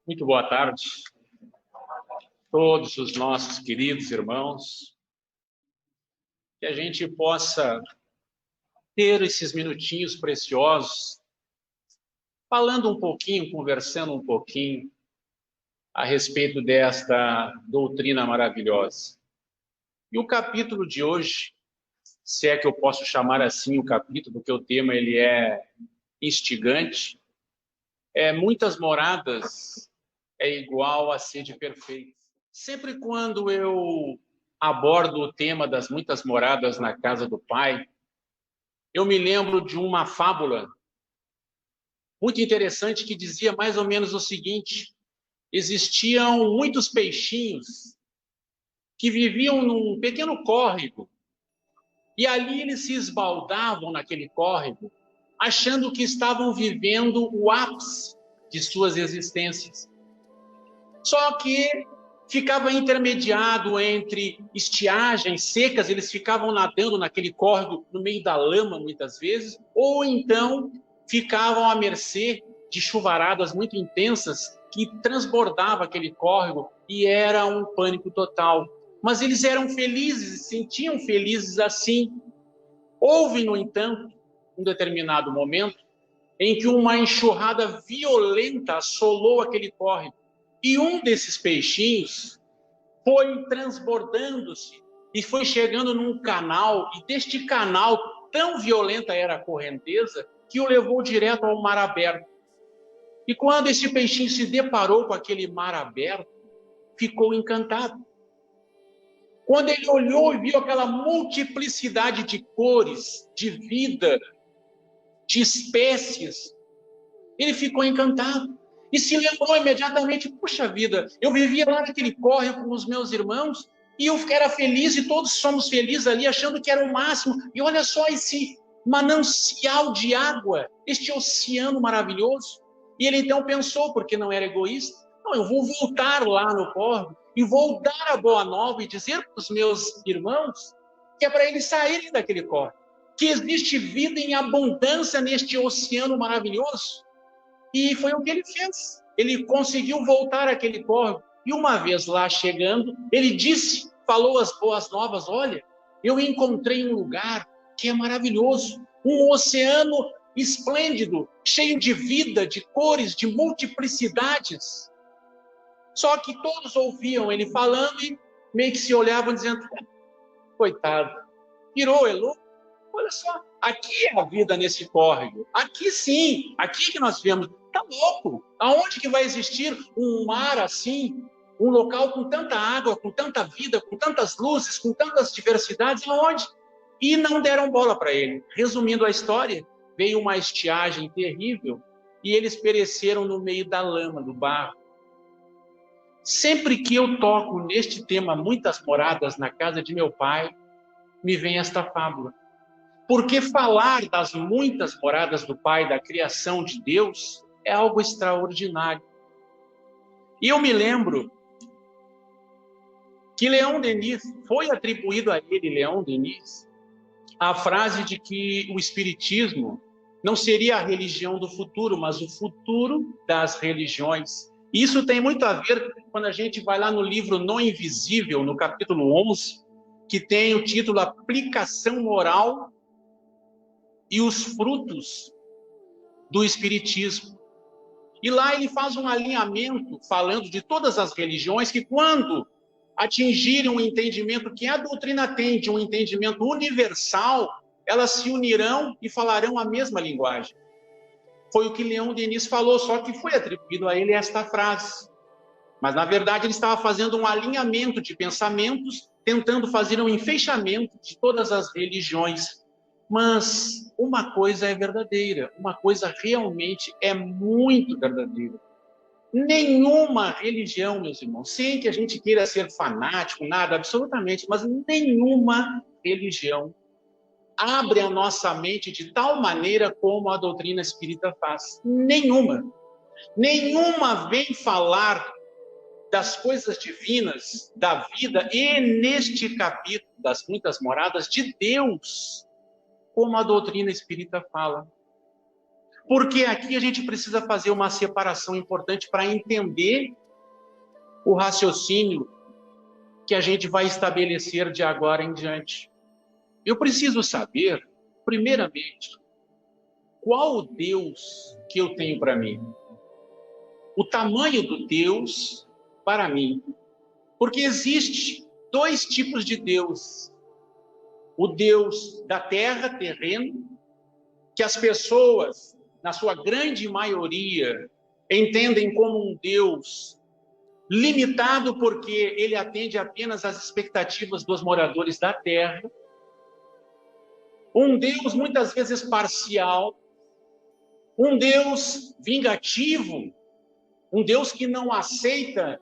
Muito boa tarde, todos os nossos queridos irmãos. Que a gente possa ter esses minutinhos preciosos, falando um pouquinho, conversando um pouquinho a respeito desta doutrina maravilhosa. E o capítulo de hoje, se é que eu posso chamar assim o capítulo, porque o tema ele é instigante, muitas moradas é igual a sede perfeita. Sempre quando eu abordo o tema das muitas moradas na casa do Pai, eu me lembro de uma fábula muito interessante que dizia mais ou menos o seguinte: existiam muitos peixinhos que viviam num pequeno córrego e ali eles se esbaldavam naquele córrego, achando que estavam vivendo o ápice de suas existências. Só que ficava intermediado entre estiagens secas, eles ficavam nadando naquele córrego no meio da lama muitas vezes, ou então ficavam à mercê de chuvaradas muito intensas que transbordavam aquele córrego e era um pânico total. Mas eles eram felizes, se sentiam felizes assim. Houve, no entanto, um determinado momento em que uma enxurrada violenta assolou aquele córrego. E um desses peixinhos foi transbordando-se e foi chegando num canal, e deste canal, tão violenta era a correnteza, que o levou direto ao mar aberto. E quando esse peixinho se deparou com aquele mar aberto, ficou encantado. Quando ele olhou e viu aquela multiplicidade de cores, de vida, de espécies, ele ficou encantado. E se lembrou imediatamente: puxa vida, eu vivia lá naquele córrego com os meus irmãos, e eu era feliz, e todos somos felizes ali, achando que era o máximo. E olha só esse manancial de água, este oceano maravilhoso. E ele então pensou, porque não era egoísta: não, eu vou voltar lá no córrego, e vou dar a boa nova e dizer para os meus irmãos que é para eles saírem daquele córrego, que existe vida em abundância neste oceano maravilhoso. E foi o que ele fez. Ele conseguiu voltar àquele córrego. E uma vez lá chegando, ele disse, falou as boas novas: olha, eu encontrei um lugar que é maravilhoso, um oceano esplêndido, cheio de vida, de cores, de multiplicidades. Só que todos ouviam ele falando e meio que se olhavam dizendo: coitado, virou, é louco? Olha só, aqui é a vida nesse córrego. Aqui sim, aqui que nós vemos. Tá louco? Aonde que vai existir um mar assim? Um local com tanta água, com tanta vida, com tantas luzes, com tantas diversidades? Aonde? E não deram bola para ele. Resumindo a história, veio uma estiagem terrível e eles pereceram no meio da lama, do barro. Sempre que eu toco neste tema, muitas moradas na casa de meu pai, me vem esta fábula. Porque falar das muitas moradas do Pai, da criação de Deus, é algo extraordinário. E eu me lembro que Leon Denis, foi atribuído a ele, Leon Denis, a frase de que o Espiritismo não seria a religião do futuro, mas o futuro das religiões. E isso tem muito a ver quando a gente vai lá no livro No Invisível, no capítulo 11, que tem o título Aplicação Moral e os frutos do Espiritismo. E lá ele faz um alinhamento falando de todas as religiões que, quando atingirem um entendimento que a doutrina tem, de um entendimento universal, elas se unirão e falarão a mesma linguagem. Foi o que Leon Denis falou, só que foi atribuído a ele esta frase. Mas, na verdade, ele estava fazendo um alinhamento de pensamentos, tentando fazer um enfeixamento de todas as religiões. Mas uma coisa é verdadeira, uma coisa realmente é muito verdadeira. Nenhuma religião, meus irmãos, sem que a gente queira ser fanático, nada, absolutamente, mas nenhuma religião abre a nossa mente de tal maneira como a doutrina espírita faz. Nenhuma. Nenhuma vem falar das coisas divinas, da vida, e neste capítulo das muitas moradas de Deus, como a doutrina espírita fala. Porque aqui a gente precisa fazer uma separação importante para entender o raciocínio que a gente vai estabelecer de agora em diante. Eu preciso saber, primeiramente, qual o Deus que eu tenho para mim? O tamanho do Deus para mim. Porque existe dois tipos de Deus. O Deus da terra, terreno, que as pessoas, na sua grande maioria, entendem como um Deus limitado porque ele atende apenas às expectativas dos moradores da terra. Um Deus muitas vezes parcial, um Deus vingativo, um Deus que não aceita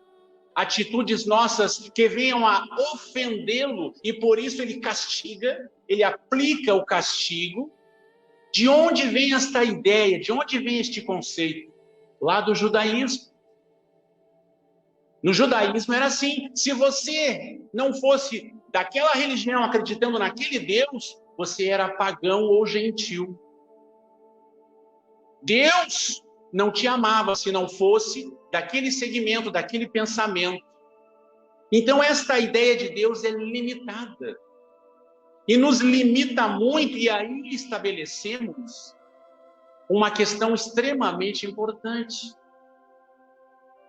atitudes nossas que venham a ofendê-lo e por isso ele castiga, ele aplica o castigo. De onde vem esta ideia? De onde vem este conceito? Lá do judaísmo. No judaísmo era assim: se você não fosse daquela religião acreditando naquele Deus, você era pagão ou gentil. Deus não te amava se não fosse daquele segmento, daquele pensamento. Então esta ideia de Deus é limitada. E nos limita muito, e aí estabelecemos uma questão extremamente importante.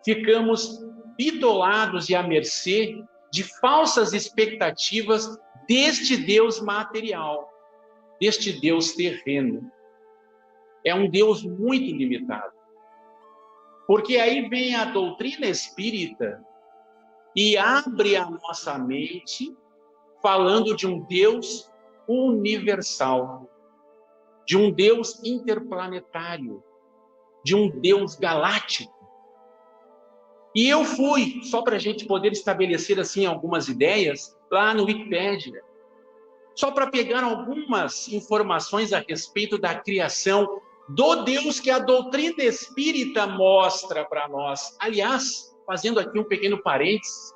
Ficamos bitolados e à mercê de falsas expectativas deste Deus material, deste Deus terreno. É um Deus muito limitado. Porque aí vem a doutrina espírita e abre a nossa mente falando de um Deus universal, de um Deus interplanetário, de um Deus galáctico. E eu fui, só para a gente poder estabelecer assim algumas ideias, lá no Wikipédia, só para pegar algumas informações a respeito da criação do Deus que a doutrina espírita mostra para nós. Aliás, fazendo aqui um pequeno parênteses,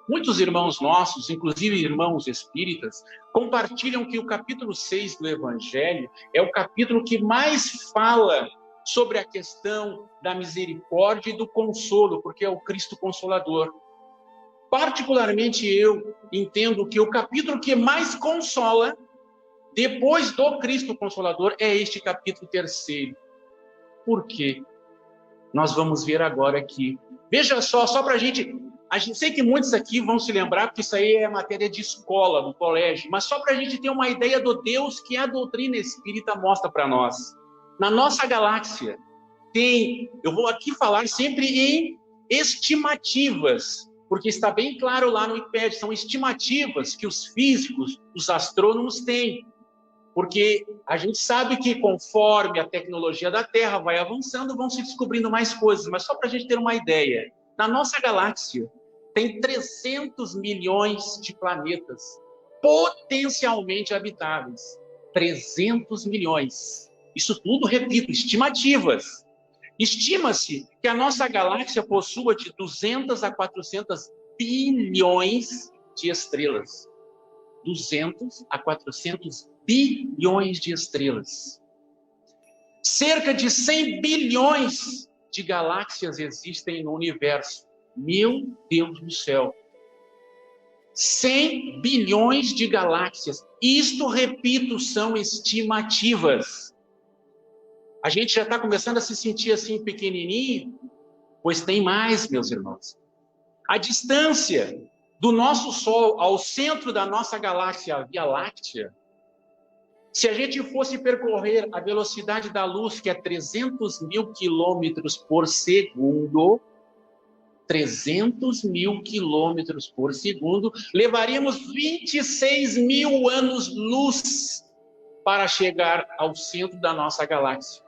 muitos irmãos nossos, inclusive irmãos espíritas, compartilham que o capítulo 6 do Evangelho é o capítulo que mais fala sobre a questão da misericórdia e do consolo, porque é o Cristo Consolador. Particularmente eu entendo que o capítulo que mais consola, depois do Cristo Consolador, é este capítulo 3. Por quê? Nós vamos ver agora aqui. Veja só para a gente sei que muitos aqui vão se lembrar, porque isso aí é matéria de escola, no colégio, mas só para a gente ter uma ideia do Deus que a doutrina espírita mostra para nós. Na nossa galáxia, eu vou aqui falar sempre em estimativas, porque está bem claro lá no Wikipédia, são estimativas que os físicos, os astrônomos têm. Porque a gente sabe que conforme a tecnologia da Terra vai avançando, vão se descobrindo mais coisas, mas só para a gente ter uma ideia, na nossa galáxia tem 300 milhões de planetas potencialmente habitáveis. 300 milhões. Isso tudo, repito, estimativas. Estima-se que a nossa galáxia possua de 200 a 400 bilhões de estrelas. 200 a 400 bilhões de estrelas. Cerca de 100 bilhões de galáxias existem no universo. Meu Deus do céu. 100 bilhões de galáxias. Isto, repito, são estimativas. A gente já está começando a se sentir assim pequenininho, pois tem mais, meus irmãos. A distância do nosso Sol ao centro da nossa galáxia, a Via Láctea, se a gente fosse percorrer a velocidade da luz, que é 300 mil quilômetros por segundo, 300 mil quilômetros por segundo, levaríamos 26 mil anos-luz para chegar ao centro da nossa galáxia.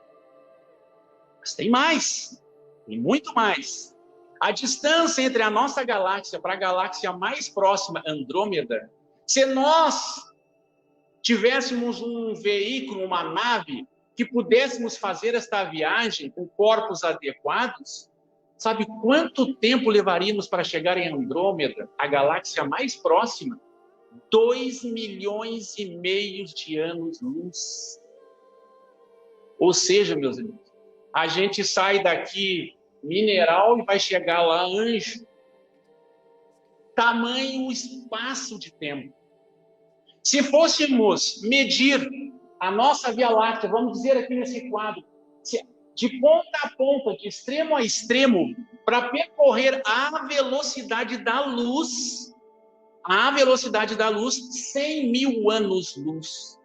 Mas tem mais, e muito mais. A distância entre a nossa galáxia para a galáxia mais próxima, Andrômeda, se nós tivéssemos um veículo, uma nave, que pudéssemos fazer esta viagem com corpos adequados, sabe quanto tempo levaríamos para chegar em Andrômeda, a galáxia mais próxima? 2,5 milhões de anos-luz. Ou seja, meus irmãos, a gente sai daqui mineral e vai chegar lá anjo. Tamanho o espaço de tempo. Se fôssemos medir a nossa Via Láctea, vamos dizer aqui nesse quadro, de ponta a ponta, de extremo a extremo, para percorrer a velocidade da luz, 100 mil anos-luz.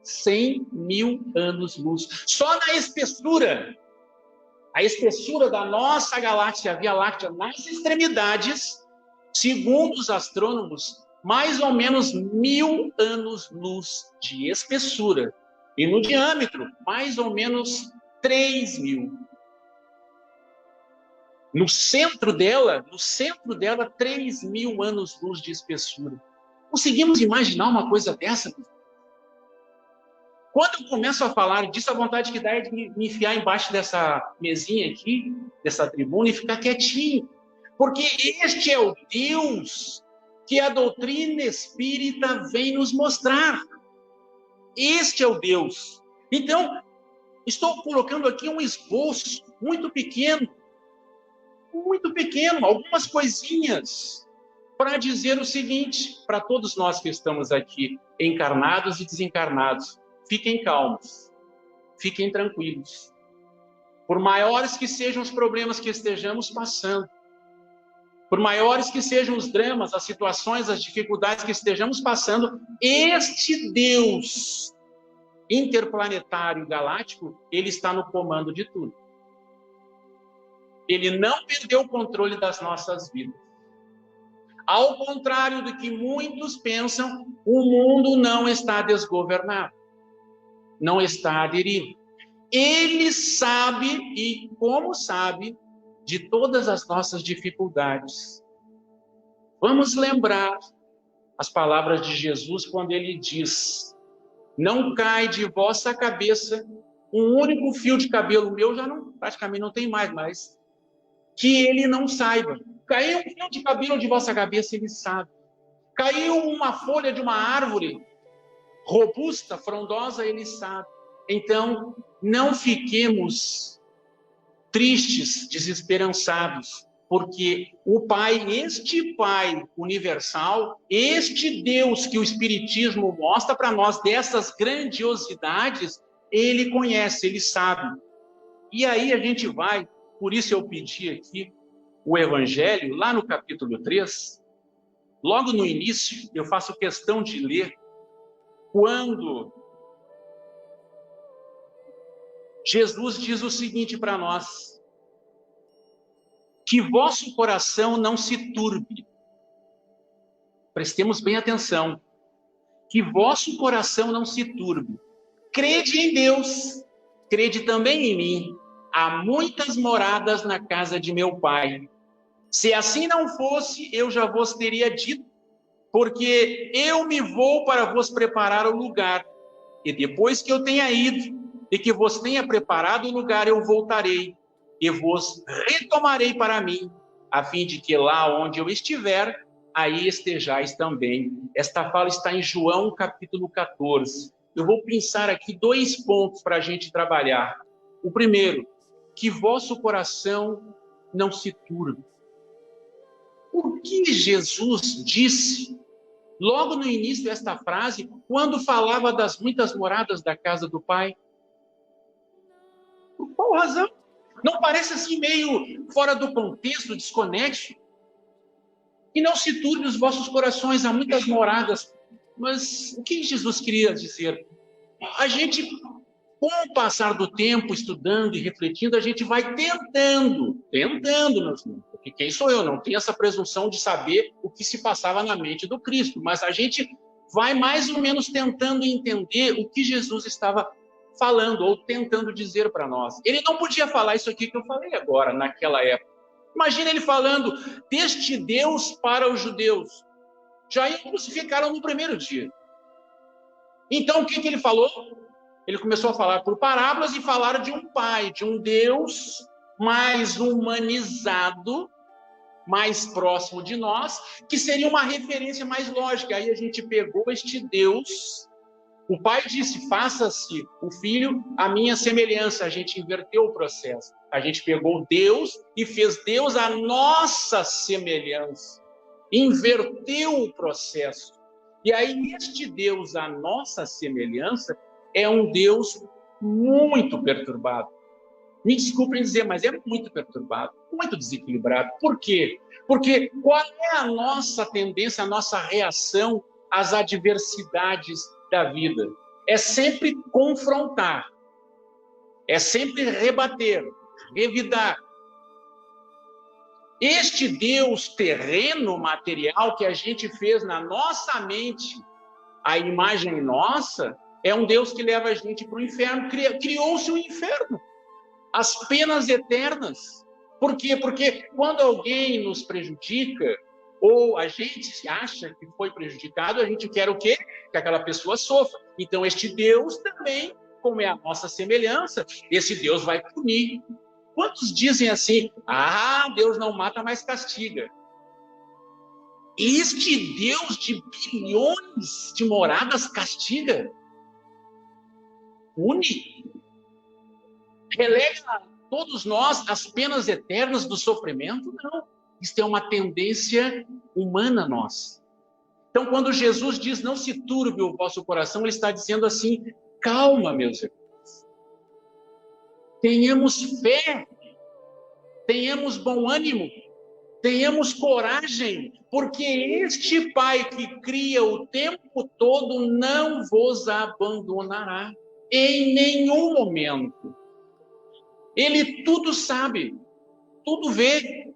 100 mil anos-luz. Só na espessura, a espessura da nossa galáxia, a Via Láctea, nas extremidades, segundo os astrônomos, mais ou menos 1000 anos-luz de espessura. E no diâmetro, mais ou menos 3.000. No centro dela, 3.000 anos-luz de espessura. Conseguimos imaginar uma coisa dessa? Quando eu começo a falar disso, a vontade que dá é de me enfiar embaixo dessa mesinha aqui, dessa tribuna, e ficar quietinho. Porque este é o Deus que a doutrina espírita vem nos mostrar. Este é o Deus. Então, estou colocando aqui um esboço muito pequeno, algumas coisinhas, para dizer o seguinte, para todos nós que estamos aqui, encarnados e desencarnados, fiquem calmos, fiquem tranquilos. Por maiores que sejam os problemas que estejamos passando, por maiores que sejam os dramas, as situações, as dificuldades que estejamos passando, este Deus interplanetário galáctico, ele está no comando de tudo. Ele não perdeu o controle das nossas vidas. Ao contrário do que muitos pensam, o mundo não está desgovernado, não está aderido. Ele sabe, e como sabe, de todas as nossas dificuldades. Vamos lembrar as palavras de Jesus quando ele diz: não cai de vossa cabeça um único fio de cabelo, meu já não, praticamente não tem mais, mas que ele não saiba. Caiu um fio de cabelo de vossa cabeça, ele sabe. Caiu uma folha de uma árvore robusta, frondosa, ele sabe. Então, não fiquemos tristes, desesperançados, porque o Pai, este Pai universal, este Deus que o Espiritismo mostra para nós dessas grandiosidades, ele conhece, ele sabe. E aí a gente vai, por isso eu pedi aqui o Evangelho, lá no capítulo 3, logo no início, eu faço questão de ler, quando Jesus diz o seguinte para nós: que vosso coração não se turbe. Prestemos bem atenção. Que vosso coração não se turbe. Crede em Deus, crede também em mim. Há muitas moradas na casa de meu Pai. Se assim não fosse, eu já vos teria dito, porque eu me vou para vos preparar o lugar. E depois que eu tenha ido, e que vos tenha preparado o lugar, eu voltarei e vos retomarei para mim, a fim de que lá onde eu estiver, aí estejais também. Esta fala está em João capítulo 14. Eu vou pensar aqui 2 pontos para a gente trabalhar. O primeiro, que vosso coração não se turbe. O que Jesus disse logo no início desta frase, quando falava das muitas moradas da casa do Pai? Por qual razão? Não parece assim meio fora do contexto, desconexo? E não se turbe os vossos corações, há muitas moradas. Mas o que Jesus queria dizer? A gente, com o passar do tempo, estudando e refletindo, a gente vai tentando, meus irmãos, porque quem sou eu? Não tenho essa presunção de saber o que se passava na mente do Cristo, mas a gente vai mais ou menos tentando entender o que Jesus estava falando ou tentando dizer para nós. Ele não podia falar isso aqui que eu falei agora, naquela época. Imagina ele falando deste Deus para os judeus. Já crucificaram no primeiro dia. Então, o que ele falou? Ele começou a falar por parábolas e falar de um Pai, de um Deus mais humanizado, mais próximo de nós, que seria uma referência mais lógica. Aí a gente pegou este Deus O pai disse, faça-se o filho à minha semelhança. A gente inverteu o processo. A gente pegou Deus e fez Deus à nossa semelhança. Inverteu o processo. E aí este Deus à nossa semelhança é um Deus muito perturbado. Me desculpem dizer, mas é muito perturbado, muito desequilibrado. Por quê? Porque qual é a nossa tendência, a nossa reação às adversidades da vida? É sempre confrontar, é sempre rebater, revidar. Este Deus terreno, material, que a gente fez na nossa mente, a imagem nossa, é um Deus que leva a gente para o inferno. Criou-se o inferno, as penas eternas. Por quê? Porque quando alguém nos prejudica, ou a gente acha que foi prejudicado, a gente quer o quê? Que aquela pessoa sofra. Então, este Deus também, como é a nossa semelhança, esse Deus vai punir. Quantos dizem assim, Deus não mata, mas castiga? Este Deus de bilhões de moradas castiga? Pune? Relega a todos nós as penas eternas do sofrimento? Não. Isso é uma tendência humana nossa. Então, quando Jesus diz, não se turbe o vosso coração, ele está dizendo assim, calma, meus irmãos. Tenhamos fé, tenhamos bom ânimo, tenhamos coragem, porque este Pai que cria o tempo todo não vos abandonará em nenhum momento. Ele tudo sabe, tudo vê,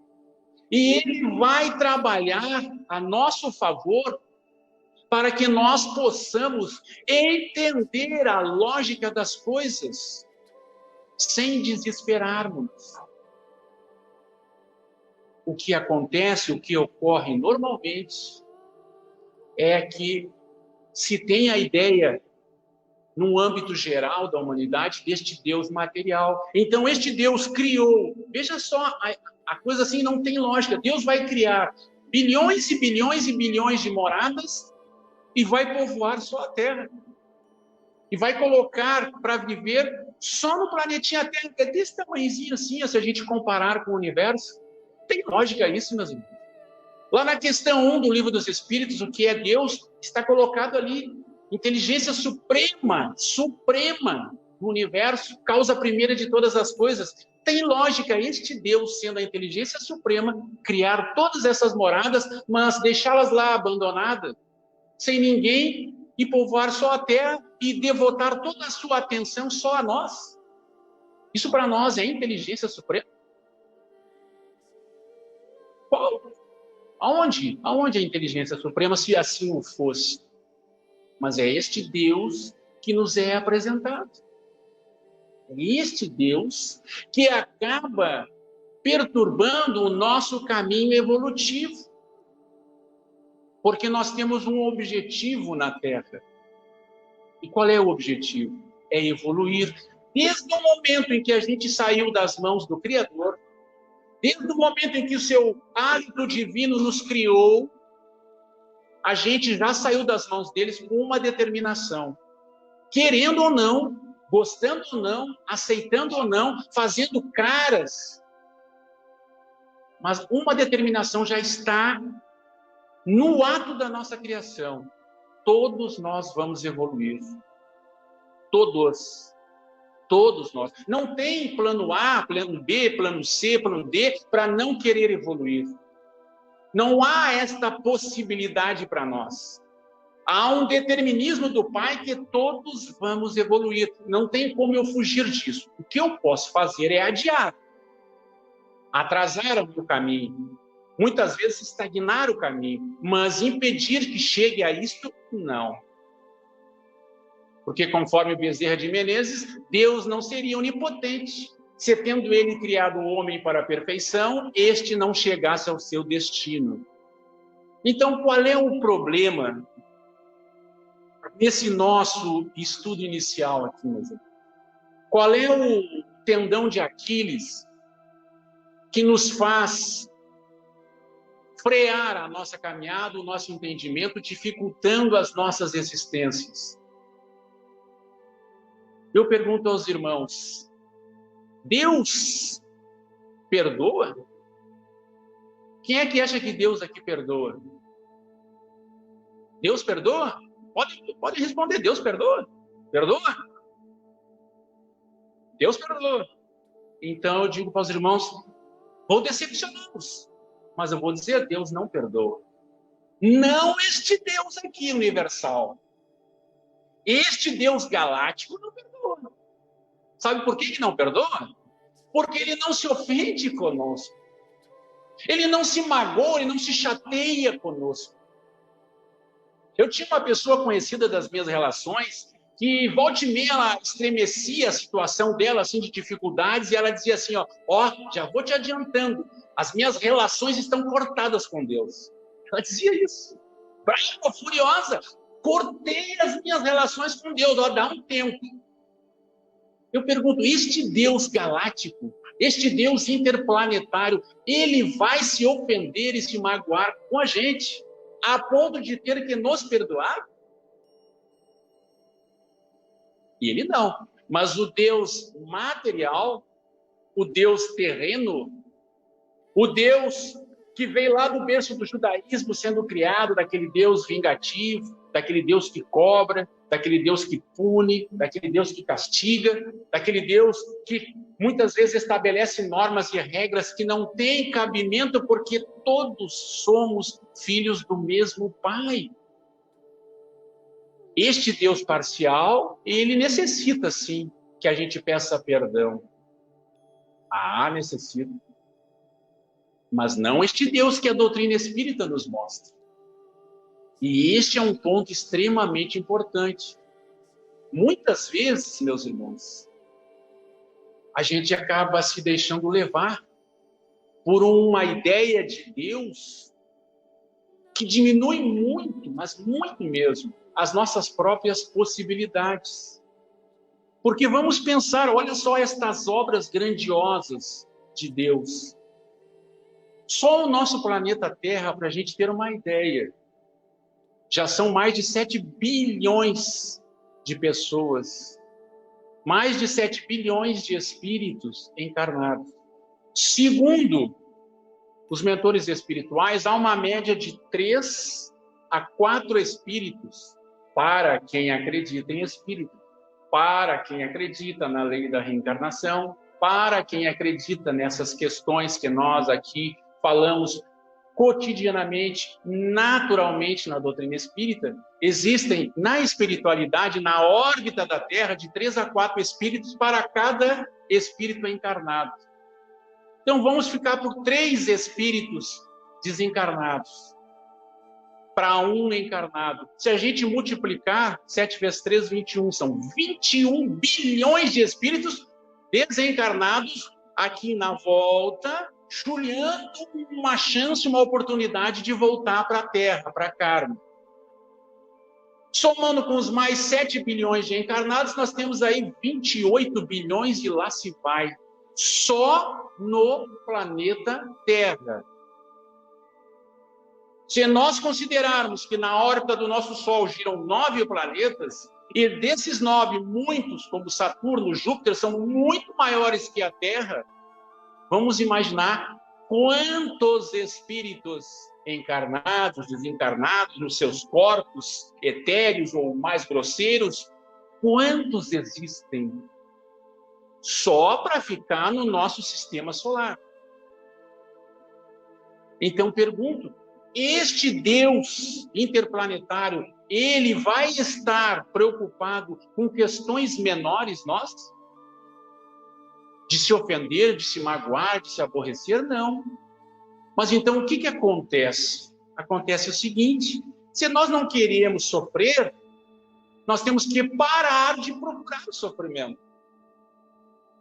e Ele vai trabalhar a nosso favor para que nós possamos entender a lógica das coisas sem desesperarmos. O que acontece, o que ocorre normalmente, é que se tem a ideia, no âmbito geral da humanidade, deste Deus material. Então, este Deus criou, veja só, a coisa assim não tem lógica. Deus vai criar bilhões e bilhões e bilhões de moradas e vai povoar só a Terra. E vai colocar para viver só no planetinha Terra, que é desse tamanhozinho assim, se a gente comparar com o universo. Tem lógica isso, meus irmãos? Lá na questão 1 do Livro dos Espíritos, o que é Deus, está colocado ali. Inteligência suprema do universo, causa primeira de todas as coisas. Tem lógica este Deus, sendo a inteligência suprema, criar todas essas moradas, mas deixá-las lá abandonadas, sem ninguém, e povoar só a terra e devotar toda a sua atenção só a nós? Isso para nós é inteligência suprema? Aonde a inteligência suprema, se assim o fosse? Mas é este Deus que nos é apresentado. É este Deus que acaba perturbando o nosso caminho evolutivo. Porque nós temos um objetivo na Terra. E qual é o objetivo? É evoluir. Desde o momento em que a gente saiu das mãos do Criador, desde o momento em que o seu hálito divino nos criou, a gente já saiu das mãos deles com uma determinação. Querendo ou não, gostando ou não, aceitando ou não, fazendo caras. Mas uma determinação já está no ato da nossa criação. Todos nós vamos evoluir. Todos nós. Não tem plano A, plano B, plano C, plano D, para não querer evoluir. Não há esta possibilidade para nós. Há um determinismo do Pai que todos vamos evoluir. Não tem como eu fugir disso. O que eu posso fazer é adiar. Atrasar o caminho. Muitas vezes estagnar o caminho. Mas impedir que chegue a isto, não. Porque, conforme Bezerra de Menezes, Deus não seria onipotente se, tendo ele criado o homem para a perfeição, este não chegasse ao seu destino. Então, qual é o problema nesse nosso estudo inicial aqui, meus amigos? Qual é o tendão de Aquiles que nos faz frear a nossa caminhada, o nosso entendimento, dificultando as nossas existências? Eu pergunto aos irmãos, Deus perdoa? Quem é que acha que Deus aqui perdoa? Deus perdoa? Pode responder, Deus perdoa? Perdoa? Deus perdoa. Então eu digo para os irmãos, vou decepcioná-los, mas eu vou dizer, Deus não perdoa. Não este Deus aqui universal. Este Deus galáctico não perdoa. Sabe por que ele não perdoa? Porque ele não se ofende conosco. Ele não se magoa, ele não se chateia conosco. Eu tinha uma pessoa conhecida das minhas relações que volta e meia ela estremecia a situação dela assim de dificuldades e ela dizia assim, ó, já vou te adiantando, as minhas relações estão cortadas com Deus. Ela dizia isso, brava, furiosa, cortei as minhas relações com Deus, dá um tempo. Eu pergunto, este Deus galáctico, este Deus interplanetário, ele vai se ofender e se magoar com a gente, a ponto de ter que nos perdoar? E ele não. Mas o Deus material, o Deus terreno, o Deus que veio lá do berço do judaísmo sendo criado, daquele Deus vingativo, daquele Deus que cobra, daquele Deus que pune, daquele Deus que castiga, daquele Deus que muitas vezes estabelece normas e regras que não têm cabimento porque todos somos filhos do mesmo Pai. Este Deus parcial, ele necessita sim que a gente peça perdão. Necessita. Mas não este Deus que a doutrina espírita nos mostra. E este é um ponto extremamente importante. Muitas vezes, meus irmãos, a gente acaba se deixando levar por uma ideia de Deus que diminui muito, mas muito mesmo, as nossas próprias possibilidades. Porque vamos pensar, olha só estas obras grandiosas de Deus. Só o nosso planeta Terra, para a gente ter uma ideia, já são mais de 7 bilhões de pessoas, mais de 7 bilhões de espíritos encarnados. Segundo os mentores espirituais, há uma média de 3 a 4 espíritos para quem acredita em espírito, para quem acredita na lei da reencarnação, para quem acredita nessas questões que nós aqui falamos cotidianamente, naturalmente na doutrina espírita. Existem na espiritualidade, na órbita da Terra, de 3 a 4 espíritos para cada espírito encarnado. Então vamos ficar por 3 espíritos desencarnados para um encarnado. Se a gente multiplicar 7 vezes 3, 21, são 21 bilhões de espíritos desencarnados aqui na volta, chulhando uma chance, uma oportunidade de voltar para a Terra, para a carne. Somando com os mais 7 bilhões de encarnados, nós temos aí 28 bilhões e lá se vai, só no planeta Terra. Se nós considerarmos que na órbita do nosso Sol giram 9 planetas, e desses 9, muitos, como Saturno, Júpiter, são muito maiores que a Terra, vamos imaginar quantos espíritos encarnados, desencarnados, nos seus corpos etéreos ou mais grosseiros, quantos existem só para ficar no nosso sistema solar. Então pergunto, este Deus interplanetário, ele vai estar preocupado com questões menores nossas? De se ofender, de se magoar, de se aborrecer? Não. Mas então o que acontece? Acontece o seguinte, se nós não queremos sofrer, nós temos que parar de procurar o sofrimento.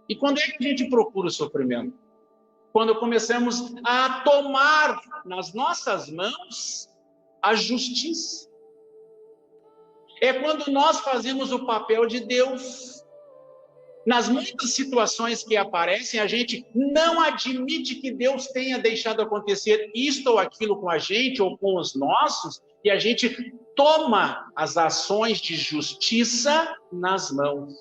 E quando é que a gente procura o sofrimento? Quando começamos a tomar nas nossas mãos a justiça. É quando nós fazemos o papel de Deus. Nas muitas situações que aparecem, a gente não admite que Deus tenha deixado acontecer isto ou aquilo com a gente ou com os nossos, e a gente toma as ações de justiça nas mãos.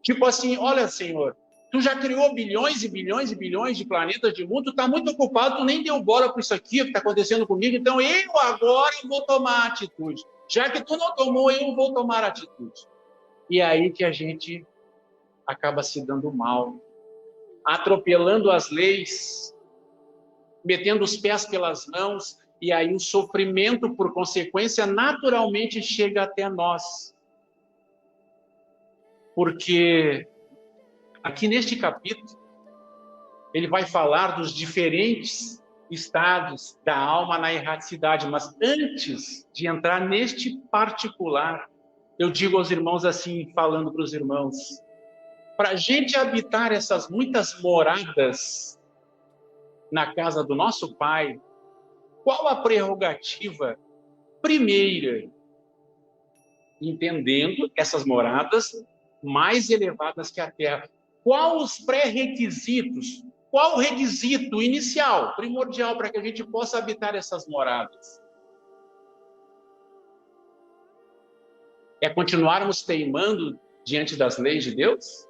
Tipo assim, olha, Senhor, tu já criou bilhões e bilhões e bilhões de planetas de mundo, tu está muito ocupado, tu nem deu bola para isso aqui que está acontecendo comigo, então eu agora vou tomar atitude. Já que tu não tomou, eu vou tomar atitude. E é aí que a gente acaba se dando mal, atropelando as leis, metendo os pés pelas mãos, e aí o sofrimento, por consequência, naturalmente chega até nós. Porque aqui neste capítulo, ele vai falar dos diferentes estados da alma na erraticidade, mas antes de entrar neste particular, eu digo aos irmãos assim, falando para os irmãos, para a gente habitar essas muitas moradas na casa do nosso Pai, qual a prerrogativa primeira? Entendendo essas moradas mais elevadas que a terra. Qual os pré-requisitos? Qual o requisito inicial, primordial, para que a gente possa habitar essas moradas? É continuarmos teimando diante das leis de Deus?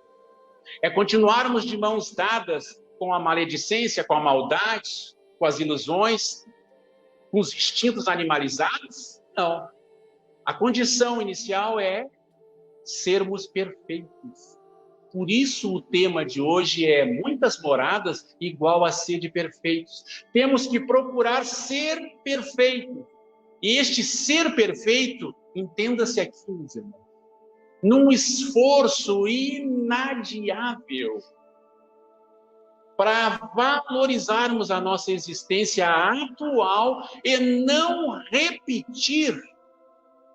É continuarmos de mãos dadas com a maledicência, com a maldade, com as ilusões, com os instintos animalizados? Não. A condição inicial é sermos perfeitos. Por isso o tema de hoje é muitas moradas igual a ser de perfeitos. Temos que procurar ser perfeito. E este ser perfeito, entenda-se aqui, meus irmãos, num esforço inadiável para valorizarmos a nossa existência atual e não repetir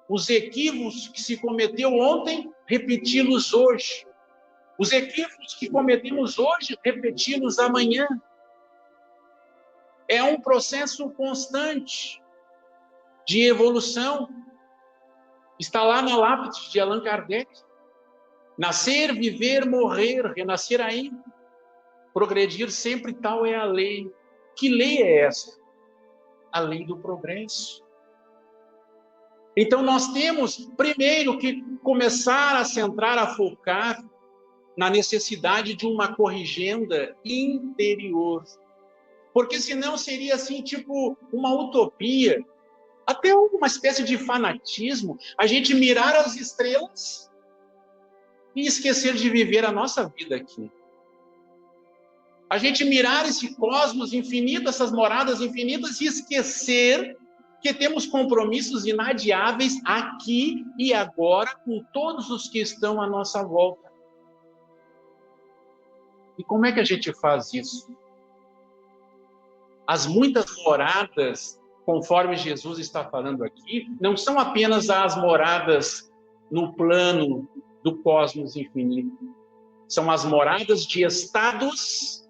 os equívocos que se cometeu ontem, repeti-los hoje. Os equívocos que cometemos hoje, repeti-los amanhã. É um processo constante de evolução. Está lá na lápide de Allan Kardec. Nascer, viver, morrer, renascer ainda. Progredir sempre, tal é a lei. Que lei é essa? A lei do progresso. Então nós temos, primeiro, que começar a centrar, a focar na necessidade de uma corrigenda interior. Porque senão seria assim, tipo, uma utopia, até uma espécie de fanatismo, a gente mirar as estrelas e esquecer de viver a nossa vida aqui. A gente mirar esse cosmos infinito, essas moradas infinitas, e esquecer que temos compromissos inadiáveis aqui e agora com todos os que estão à nossa volta. E como é que a gente faz isso? As muitas moradas, conforme Jesus está falando aqui, não são apenas as moradas no plano do cosmos infinito. São as moradas de estados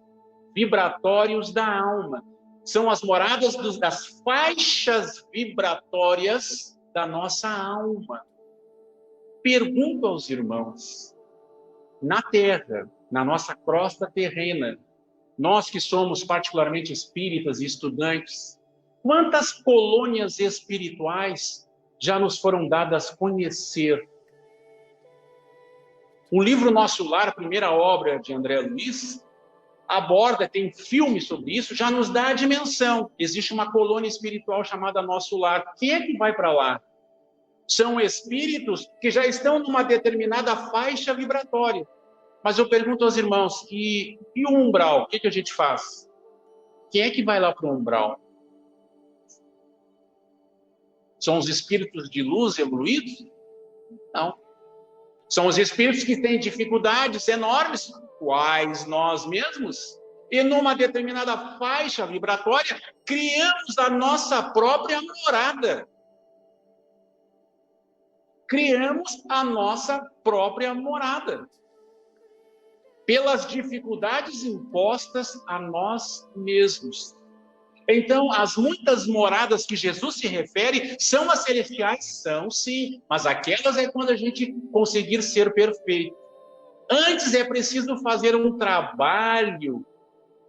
vibratórios da alma. São as moradas das faixas vibratórias da nossa alma. Pergunto aos irmãos, na Terra, na nossa crosta terrena, nós que somos particularmente espíritas e estudantes, quantas colônias espirituais já nos foram dadas a conhecer? O livro Nosso Lar, a primeira obra de André Luiz, aborda, tem um filme sobre isso, já nos dá a dimensão. Existe uma colônia espiritual chamada Nosso Lar. Quem é que vai para lá? São espíritos que já estão numa determinada faixa vibratória. Mas eu pergunto aos irmãos, e o umbral? O que a gente faz? Quem é que vai lá para o umbral? São os espíritos de luz evoluídos? Não. São os espíritos que têm dificuldades enormes, quais nós mesmos, e numa determinada faixa vibratória, criamos a nossa própria morada. Criamos a nossa própria morada. Pelas dificuldades impostas a nós mesmos. Então, as muitas moradas que Jesus se refere são as celestiais? São, sim. Mas aquelas é quando a gente conseguir ser perfeito. Antes é preciso fazer um trabalho,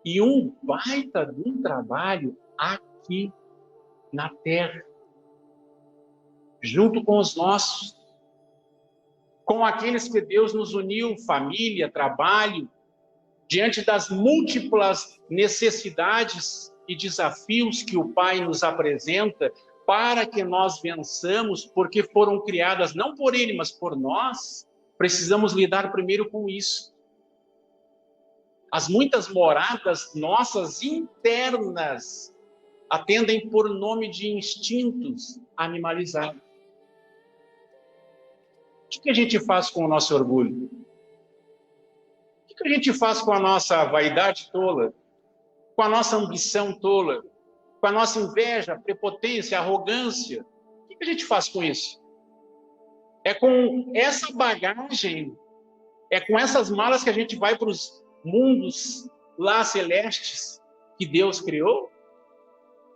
e um baita de um trabalho aqui na Terra, junto com os nossos. com aqueles que Deus nos uniu, família, trabalho, diante das múltiplas necessidades e desafios que o Pai nos apresenta, para que nós vençamos, porque foram criadas não por Ele, mas por nós, precisamos lidar primeiro com isso. As muitas moradas nossas internas atendem por nome de instintos animalizados. O que a gente faz com o nosso orgulho? O que a gente faz com a nossa vaidade tola? Com a nossa ambição tola? Com a nossa inveja, prepotência, arrogância? O que a gente faz com isso? É com essa bagagem, é com essas malas que a gente vai para os mundos lá celestes que Deus criou?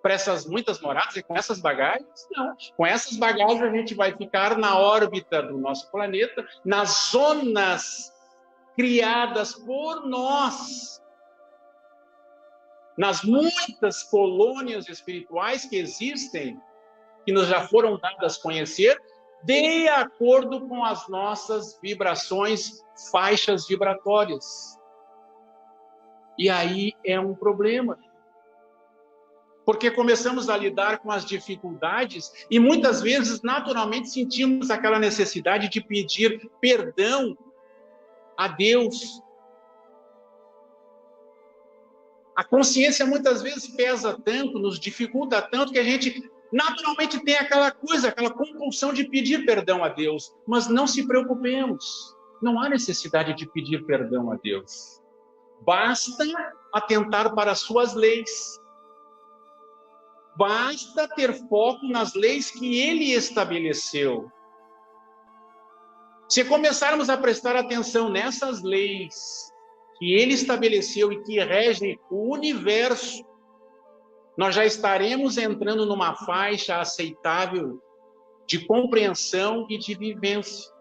Para essas muitas moradas e com essas bagagens? Não. Com essas bagagens a gente vai ficar na órbita do nosso planeta, nas zonas criadas por nós, nas muitas colônias espirituais que existem, que nos já foram dadas a conhecer, de acordo com as nossas vibrações, faixas vibratórias. E aí é um problema. Porque começamos a lidar com as dificuldades e muitas vezes, naturalmente, sentimos aquela necessidade de pedir perdão a Deus. A consciência muitas vezes pesa tanto, nos dificulta tanto, que a gente naturalmente tem aquela coisa, aquela compulsão de pedir perdão a Deus. Mas não se preocupemos, não há necessidade de pedir perdão a Deus. Basta atentar para as suas leis. Basta ter foco nas leis que Ele estabeleceu. Se começarmos a prestar atenção nessas leis que Ele estabeleceu e que regem o universo, nós já estaremos entrando numa faixa aceitável de compreensão e de vivência.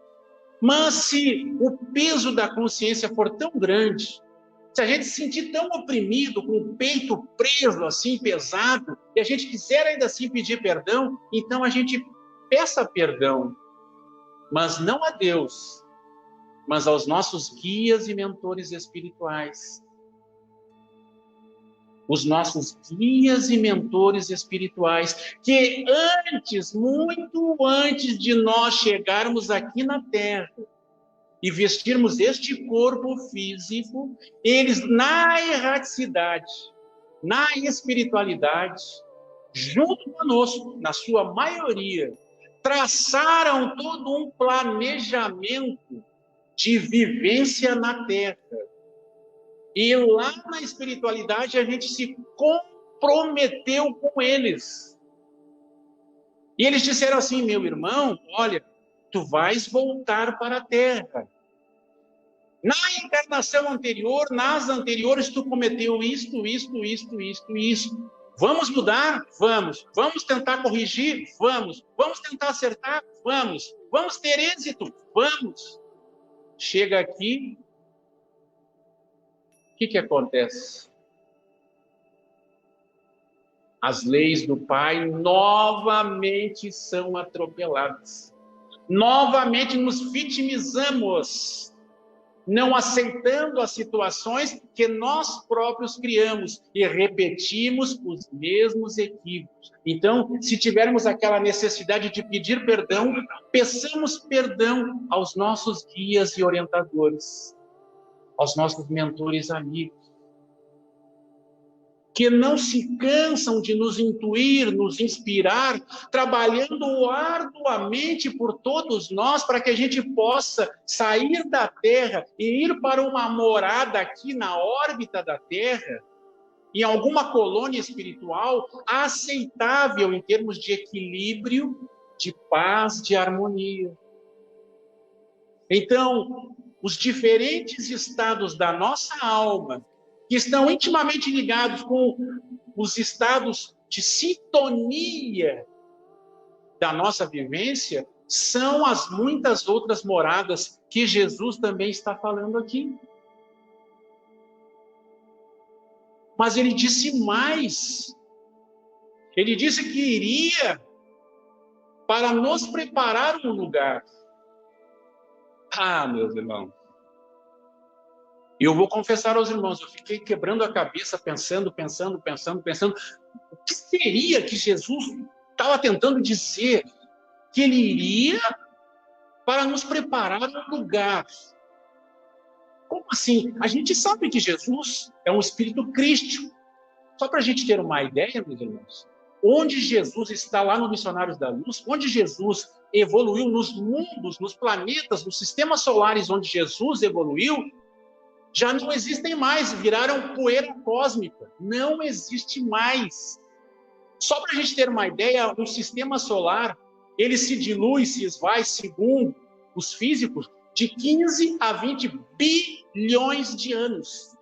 Mas se o peso da consciência for tão grande, se a gente se sentir tão oprimido, com o peito preso, assim, pesado, e a gente quiser ainda assim pedir perdão, então a gente peça perdão, mas não a Deus, mas aos nossos guias e mentores espirituais. Os nossos guias e mentores espirituais, que antes, muito antes de nós chegarmos aqui na Terra, e vestirmos este corpo físico, eles na erraticidade, na espiritualidade, junto conosco, na sua maioria, traçaram todo um planejamento de vivência na Terra. E lá na espiritualidade a gente se comprometeu com eles. E eles disseram assim: meu irmão, olha, tu vais voltar para a Terra. Na encarnação anterior, nas anteriores, tu cometeu isto. Vamos mudar? Vamos. Vamos tentar corrigir? Vamos. Vamos tentar acertar? Vamos. Vamos ter êxito? Vamos. Chega aqui, o que acontece? As leis do Pai novamente são atropeladas. Novamente nos vitimizamos, não aceitando as situações que nós próprios criamos e repetimos os mesmos equívocos. Então, se tivermos aquela necessidade de pedir perdão, peçamos perdão aos nossos guias e orientadores, aos nossos mentores amigos, que não se cansam de nos intuir, nos inspirar, trabalhando arduamente por todos nós, para que a gente possa sair da Terra e ir para uma morada aqui na órbita da Terra, em alguma colônia espiritual aceitável em termos de equilíbrio, de paz, de harmonia. Então, os diferentes estados da nossa alma, que estão intimamente ligados com os estados de sintonia da nossa vivência, são as muitas outras moradas que Jesus também está falando aqui. Mas ele disse mais. Ele disse que iria para nos preparar um lugar. Ah, meus irmãos, eu vou confessar aos irmãos, eu fiquei quebrando a cabeça, pensando. O que seria que Jesus estava tentando dizer? Que ele iria para nos preparar um lugar. Como assim? A gente sabe que Jesus é um espírito crístico. Só para a gente ter uma ideia, meus irmãos, onde Jesus está lá no Missionários da Luz, onde Jesus evoluiu nos mundos, nos planetas, nos sistemas solares onde Jesus evoluiu, já não existem mais, viraram poeira cósmica. Não existe mais. Só para a gente ter uma ideia, um sistema solar, ele se dilui, se esvai, segundo os físicos, de 15 a 20 bilhões de anos.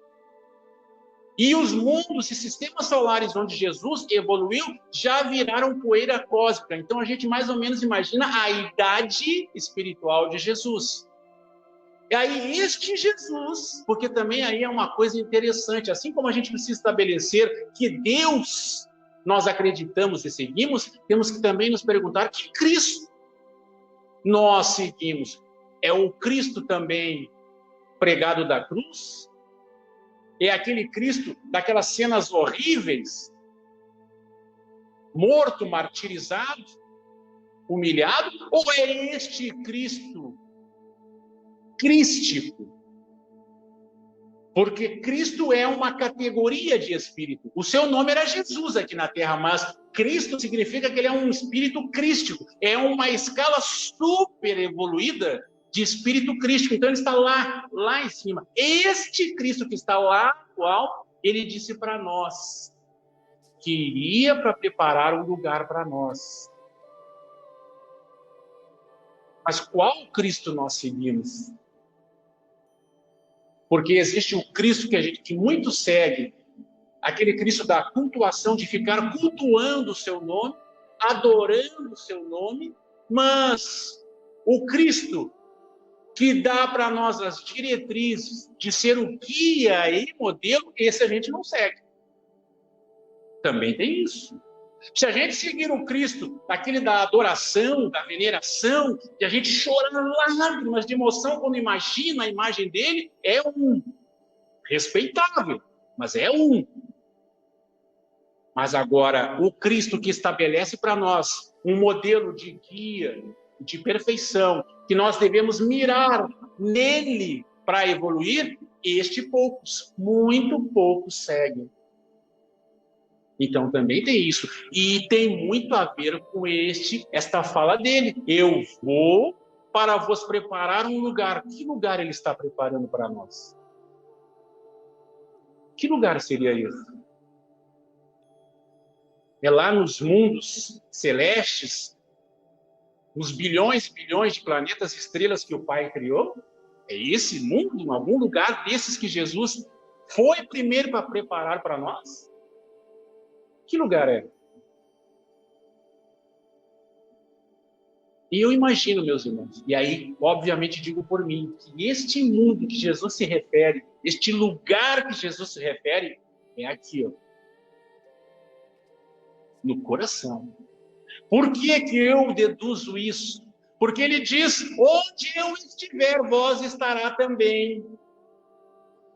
E os mundos e sistemas solares onde Jesus evoluiu já viraram poeira cósmica. Então a gente mais ou menos imagina a idade espiritual de Jesus. E aí este Jesus, porque também aí é uma coisa interessante, assim como a gente precisa estabelecer que Deus nós acreditamos e seguimos, temos que também nos perguntar que Cristo nós seguimos. É o Cristo também pregado da cruz? É aquele Cristo daquelas cenas horríveis, morto, martirizado, humilhado? Ou é este Cristo crístico? Porque Cristo é uma categoria de espírito. O seu nome era Jesus aqui na Terra, mas Cristo significa que ele é um espírito crístico. É uma escala super evoluída de espírito crístico. Então ele está lá em cima. Este Cristo que está lá, atual, ele disse para nós que iria para preparar um lugar para nós. Mas qual Cristo nós seguimos? Porque existe o Cristo que muito segue, aquele Cristo da cultuação, de ficar cultuando o seu nome, adorando o seu nome, mas o Cristo que dá para nós as diretrizes de ser o guia e modelo, esse a gente não segue. Também tem isso. Se a gente seguir o Cristo, aquele da adoração, da veneração, de a gente chorar lágrimas de emoção quando imagina a imagem dele, é um respeitável, mas é um. Mas agora, o Cristo que estabelece para nós um modelo de guia, de perfeição, que nós devemos mirar nele para evoluir, poucos, muito poucos seguem. Então também tem isso. E tem muito a ver com esta fala dele. Eu vou para vos preparar um lugar. Que lugar ele está preparando para nós? Que lugar seria isso? É lá nos mundos celestes, nos bilhões e bilhões de planetas e estrelas que o Pai criou? É esse mundo, em algum lugar desses que Jesus foi primeiro para preparar para nós? Que lugar é? E eu imagino, meus irmãos, e aí, obviamente, digo por mim, que este mundo que Jesus se refere, este lugar que Jesus se refere, é aqui, ó, no coração. Por que que eu deduzo isso? Porque ele diz, onde eu estiver, vós estará também.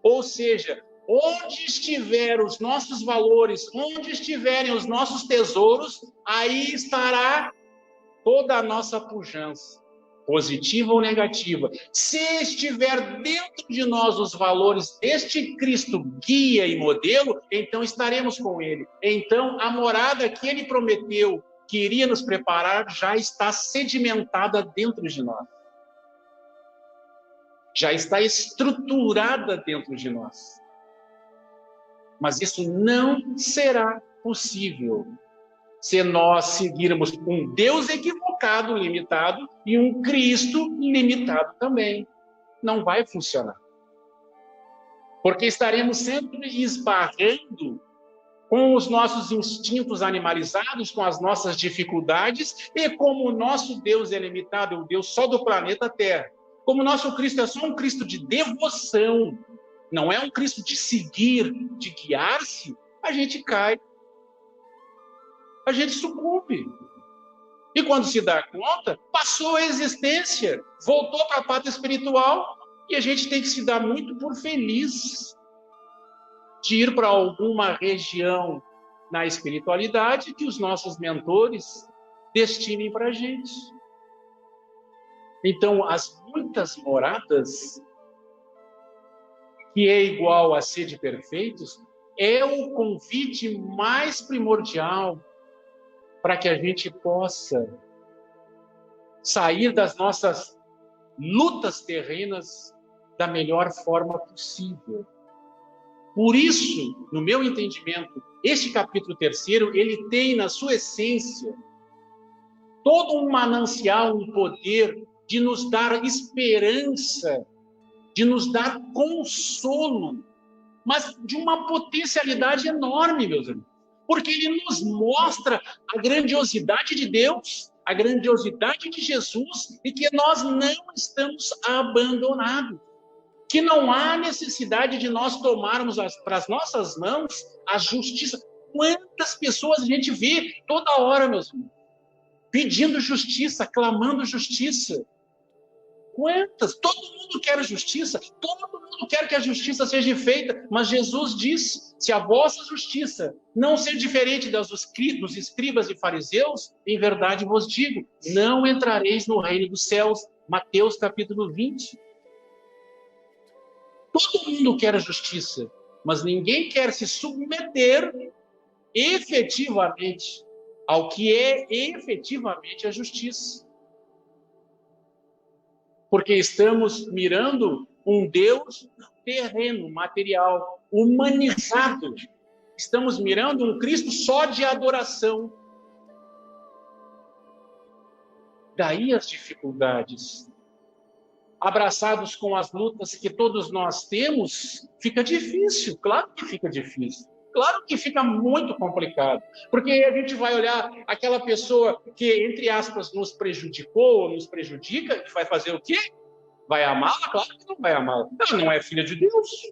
Ou seja, onde estiver os nossos valores, onde estiverem os nossos tesouros, aí estará toda a nossa pujança, positiva ou negativa. Se estiver dentro de nós os valores deste Cristo guia e modelo, então estaremos com ele. Então a morada que ele prometeu que iria nos preparar já está sedimentada dentro de nós. Já está estruturada dentro de nós. Mas isso não será possível se nós seguirmos um Deus equivocado, limitado, e um Cristo limitado também. Não vai funcionar. Porque estaremos sempre esbarrando com os nossos instintos animalizados, com as nossas dificuldades, e como o nosso Deus é limitado, é o Deus só do planeta Terra. Como o nosso Cristo é só um Cristo de devoção, não é um Cristo de seguir, de guiar-se, a gente cai. A gente sucumbe. E quando se dá conta, passou a existência, voltou para a pátria espiritual, e a gente tem que se dar muito por feliz de ir para alguma região na espiritualidade que os nossos mentores destinem para a gente. Então, as muitas moradas, que é igual a sede perfeitos, é o convite mais primordial para que a gente possa sair das nossas lutas terrenas da melhor forma possível. Por isso, no meu entendimento, este capítulo 3º, ele tem na sua essência todo um manancial, um poder de nos dar esperança, de nos dar consolo, mas de uma potencialidade enorme, meus amigos. Porque ele nos mostra a grandiosidade de Deus, a grandiosidade de Jesus, e que nós não estamos abandonados. Que não há necessidade de nós tomarmos para as nossas mãos a justiça. Quantas pessoas a gente vê toda hora, meus amigos, pedindo justiça, clamando justiça. Quantas? Todo mundo quer justiça, todo mundo quer que a justiça seja feita, mas Jesus disse, se a vossa justiça não ser diferente dos escribas e fariseus, em verdade vos digo, não entrareis no reino dos céus. Mateus capítulo 20. Todo mundo quer a justiça, mas ninguém quer se submeter efetivamente ao que é efetivamente a justiça. Porque estamos mirando um Deus terreno, material, humanizado. Estamos mirando um Cristo só de adoração. Daí as dificuldades. Abraçados com as lutas que todos nós temos, fica difícil, claro que fica difícil. Claro que fica muito complicado, porque a gente vai olhar aquela pessoa que, entre aspas, nos prejudicou ou nos prejudica, que vai fazer o quê? Vai amá-la? Claro que não vai amá-la. Ela não é filha de Deus.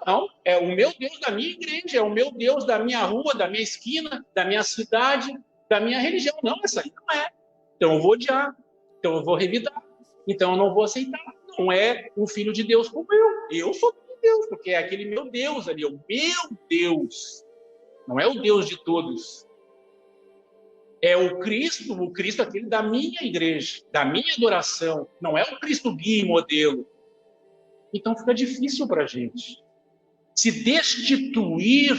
Não, é o meu Deus da minha igreja, é o meu Deus da minha rua, da minha esquina, da minha cidade, da minha religião. Não, essa aí não é. Então eu vou odiar, então eu vou revidar, então eu não vou aceitar. Não é um filho de Deus como eu. Eu sou filho de Deus, porque é aquele meu Deus ali, o meu Deus. Não é o Deus de todos. É o Cristo aquele da minha igreja, da minha adoração. Não é o Cristo guia e modelo. Então fica difícil para a gente se destituir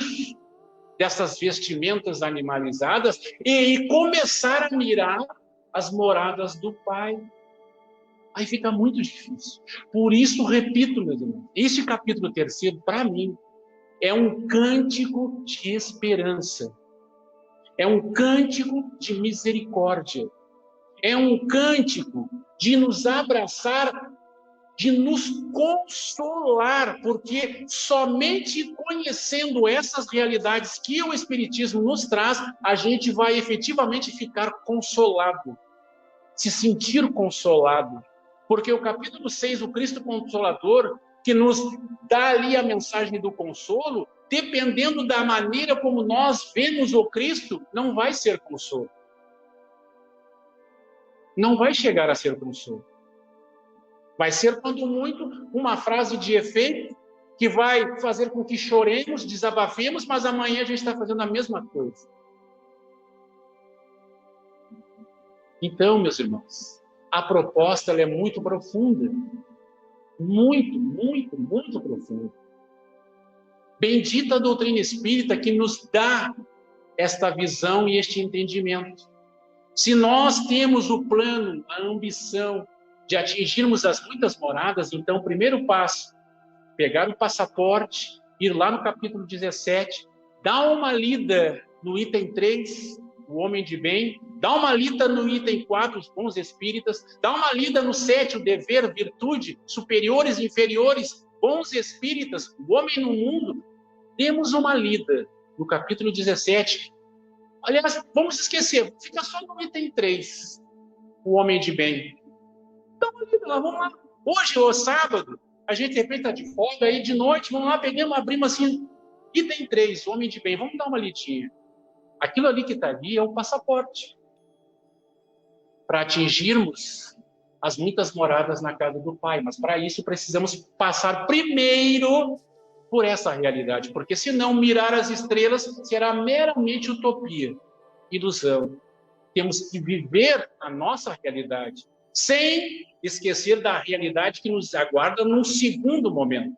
dessas vestimentas animalizadas e começar a mirar as moradas do Pai. Aí fica muito difícil. Por isso, repito, meus irmãos, este capítulo 3º, para mim, é um cântico de esperança. É um cântico de misericórdia. É um cântico de nos abraçar, de nos consolar, porque somente conhecendo essas realidades que o Espiritismo nos traz, a gente vai efetivamente ficar consolado, se sentir consolado. Porque o capítulo 6, o Cristo Consolador, que nos dá ali a mensagem do consolo, dependendo da maneira como nós vemos o Cristo, não vai ser consolo. Não vai chegar a ser consolo. Vai ser, quando muito, uma frase de efeito que vai fazer com que choremos, desabafemos, mas amanhã a gente está fazendo a mesma coisa. Então, meus irmãos, a proposta ela é muito profunda. Muito, muito, muito profunda. Bendita a doutrina espírita que nos dá esta visão e este entendimento. Se nós temos o plano, a ambição de atingirmos as muitas moradas, então o primeiro passo, pegar o passaporte, ir lá no capítulo 17, dar uma lida no item 3, o homem de bem, dá uma lida no item 4, os bons espíritas, dá uma lida no 7, o dever, virtude, superiores e inferiores, bons espíritas, o homem no mundo. Temos uma lida no capítulo 17. Aliás, vamos esquecer, fica só no item 3, o homem de bem. Dá uma lida lá, vamos lá. Hoje, ou sábado, a gente de repente está de folga, aí de noite, vamos lá, pegamos, abrimos assim, item 3, o homem de bem, vamos dar uma lidinha. Aquilo ali que está ali é um passaporte. para atingirmos as muitas moradas na casa do Pai. Mas para isso precisamos passar primeiro por essa realidade, porque senão mirar as estrelas será meramente utopia, ilusão. Temos que viver a nossa realidade, sem esquecer da realidade que nos aguarda num segundo momento.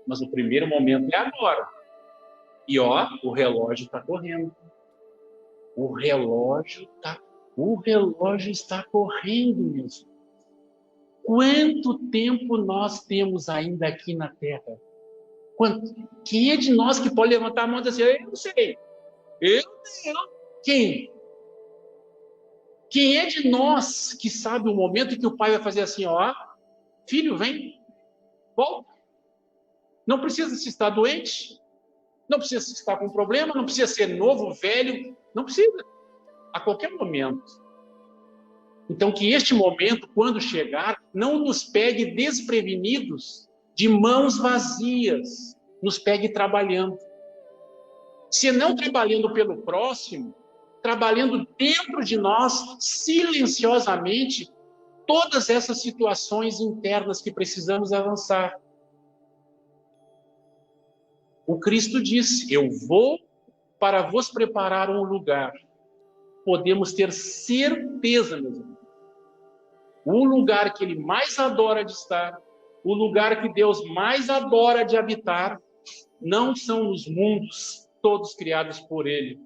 Mas o primeiro momento é agora. E ó, o relógio está correndo. O relógio está correndo, meus. Quanto tempo nós temos ainda aqui na Terra? Quem é de nós que pode levantar a mão e dizer assim, eu não sei. Quem? Quem é de nós que sabe o momento que o pai vai fazer assim, ó, filho, vem, volta. Não precisa se estar doente, não precisa se estar com problema, não precisa ser novo, velho, não precisa. A qualquer momento. Então, que este momento, quando chegar, não nos pegue desprevenidos, de mãos vazias, nos pegue trabalhando. Se não trabalhando pelo próximo, trabalhando dentro de nós, silenciosamente, todas essas situações internas que precisamos avançar. O Cristo disse, eu vou para vos preparar um lugar. Podemos ter certeza, meus irmãos. O lugar que ele mais adora de estar, o lugar que Deus mais adora de habitar, não são os mundos todos criados por ele.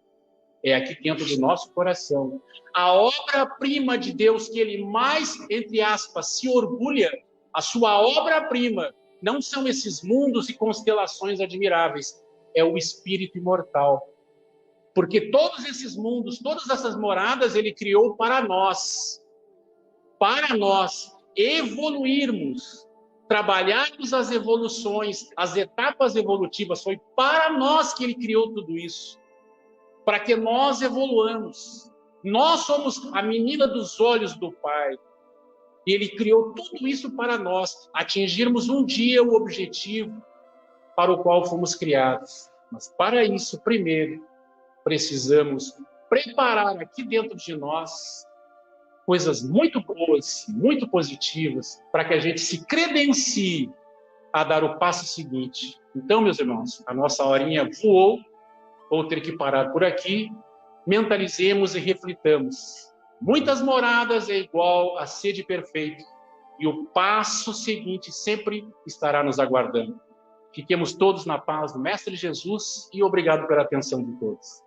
É aqui dentro do nosso coração. A obra-prima de Deus que ele mais, entre aspas, se orgulha, a sua obra-prima, não são esses mundos e constelações admiráveis, é o espírito imortal. Porque todos esses mundos, todas essas moradas, ele criou para nós evoluirmos, trabalharmos as evoluções, as etapas evolutivas. Foi para nós que ele criou tudo isso, para que nós evoluamos. Nós somos a menina dos olhos do Pai. E ele criou tudo isso para nós, atingirmos um dia o objetivo para o qual fomos criados. Mas para isso, primeiro, precisamos preparar aqui dentro de nós coisas muito boas, muito positivas, para que a gente se credencie a dar o passo seguinte. Então, meus irmãos, a nossa horinha voou, vou ter que parar por aqui. Mentalizemos e reflitamos. Muitas moradas é igual a sede perfeita, e o passo seguinte sempre estará nos aguardando. Fiquemos todos na paz do Mestre Jesus e obrigado pela atenção de todos.